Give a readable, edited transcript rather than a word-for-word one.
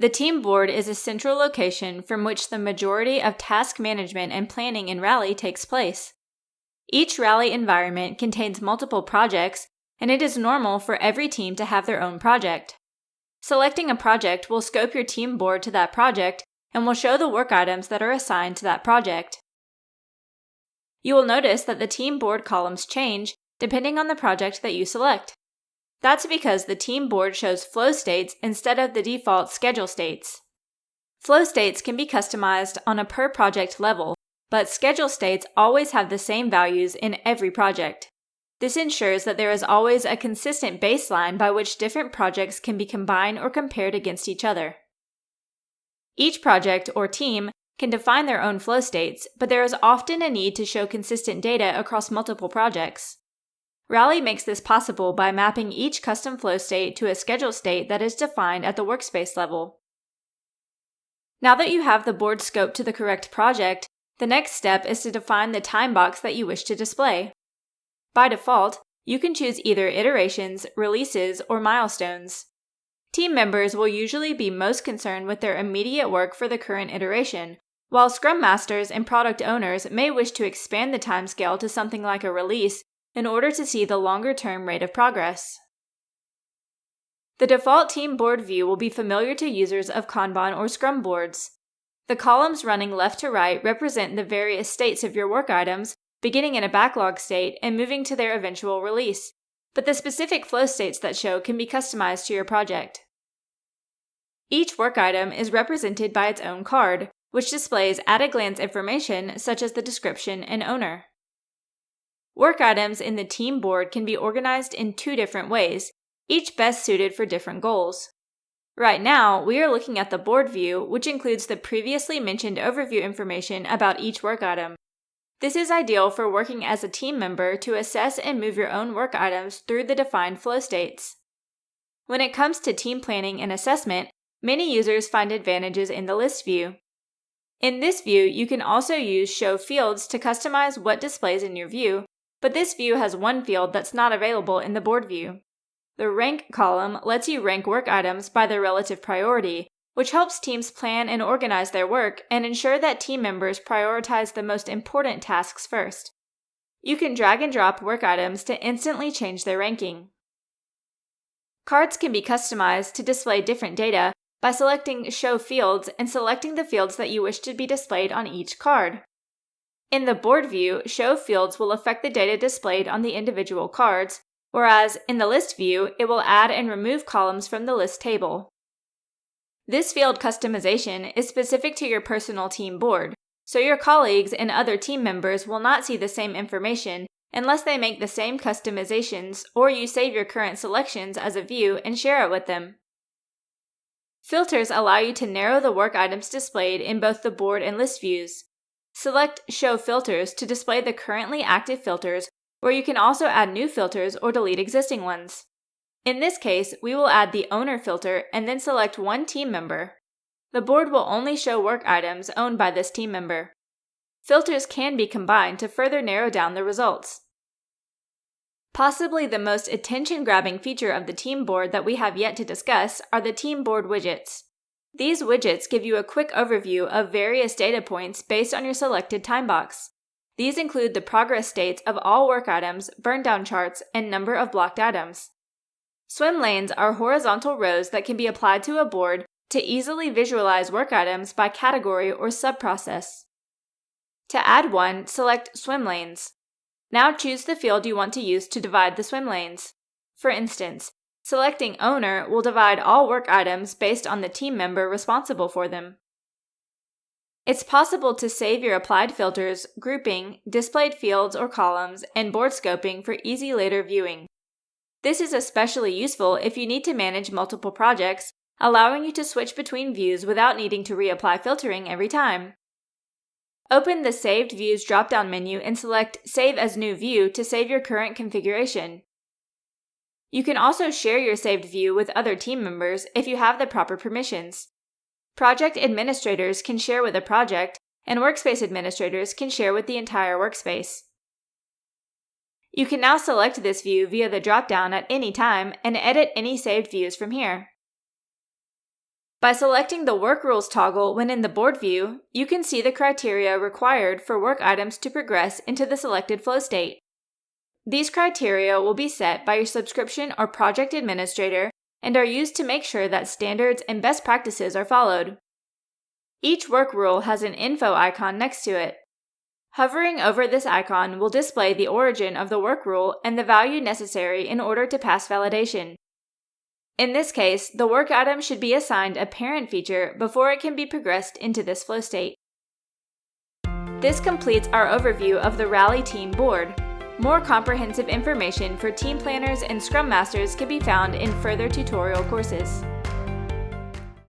The team board is a central location from which the majority of task management and planning in Rally takes place. Each Rally environment contains multiple projects, and it is normal for every team to have their own project. Selecting a project will scope your team board to that project and will show the work items that are assigned to that project. You will notice that the team board columns change depending on the project that you select. That's because the team board shows flow states instead of the default schedule states. Flow states can be customized on a per project level, but schedule states always have the same values in every project. This ensures that there is always a consistent baseline by which different projects can be combined or compared against each other. Each project or team can define their own flow states, but there is often a need to show consistent data across multiple projects. Rally makes this possible by mapping each custom flow state to a schedule state that is defined at the workspace level. Now that you have the board scoped to the correct project, the next step is to define the time box that you wish to display. By default, you can choose either iterations, releases, or milestones. Team members will usually be most concerned with their immediate work for the current iteration, while Scrum Masters and product owners may wish to expand the timescale to something like a release in order to see the longer-term rate of progress. The default team board view will be familiar to users of Kanban or Scrum boards. The columns running left to right represent the various states of your work items, beginning in a backlog state and moving to their eventual release, but the specific flow states that show can be customized to your project. Each work item is represented by its own card, which displays at-a-glance information such as the description and owner. Work items in the team board can be organized in two different ways, each best suited for different goals. Right now, we are looking at the board view, which includes the previously mentioned overview information about each work item. This is ideal for working as a team member to assess and move your own work items through the defined flow states. When it comes to team planning and assessment, many users find advantages in the list view. In this view, you can also use Show Fields to customize what displays in your view, but this view has one field that's not available in the board view. The Rank column lets you rank work items by their relative priority, which helps teams plan and organize their work and ensure that team members prioritize the most important tasks first. You can drag and drop work items to instantly change their ranking. Cards can be customized to display different data by selecting Show Fields and selecting the fields that you wish to be displayed on each card. In the board view, Show Fields will affect the data displayed on the individual cards, whereas in the list view, it will add and remove columns from the list table. This field customization is specific to your personal team board, so your colleagues and other team members will not see the same information unless they make the same customizations or you save your current selections as a view and share it with them. Filters allow you to narrow the work items displayed in both the board and list views. Select Show Filters to display the currently active filters, or you can also add new filters or delete existing ones. In this case, we will add the Owner filter and then select one team member. The board will only show work items owned by this team member. Filters can be combined to further narrow down the results. Possibly the most attention-grabbing feature of the team board that we have yet to discuss are the team board widgets. These widgets give you a quick overview of various data points based on your selected time box. These include the progress states of all work items, burn-down charts, and number of blocked items. Swim lanes are horizontal rows that can be applied to a board to easily visualize work items by category or sub-process. To add one, select Swim lanes. Now choose the field you want to use to divide the swim lanes. For instance, selecting Owner will divide all work items based on the team member responsible for them. It's possible to save your applied filters, grouping, displayed fields or columns, and board scoping for easy later viewing. This is especially useful if you need to manage multiple projects, allowing you to switch between views without needing to reapply filtering every time. Open the Saved Views drop-down menu and select Save as New View to save your current configuration. You can also share your saved view with other team members if you have the proper permissions. Project administrators can share with a project, and workspace administrators can share with the entire workspace. You can now select this view via the drop-down at any time and edit any saved views from here. By selecting the Work Rules toggle when in the board view, you can see the criteria required for work items to progress into the selected flow state. These criteria will be set by your subscription or project administrator and are used to make sure that standards and best practices are followed. Each work rule has an info icon next to it. Hovering over this icon will display the origin of the work rule and the value necessary in order to pass validation. In this case, the work item should be assigned a parent feature before it can be progressed into this flow state. This completes our overview of the Rally Team board. More comprehensive information for team planners and Scrum Masters can be found in further tutorial courses.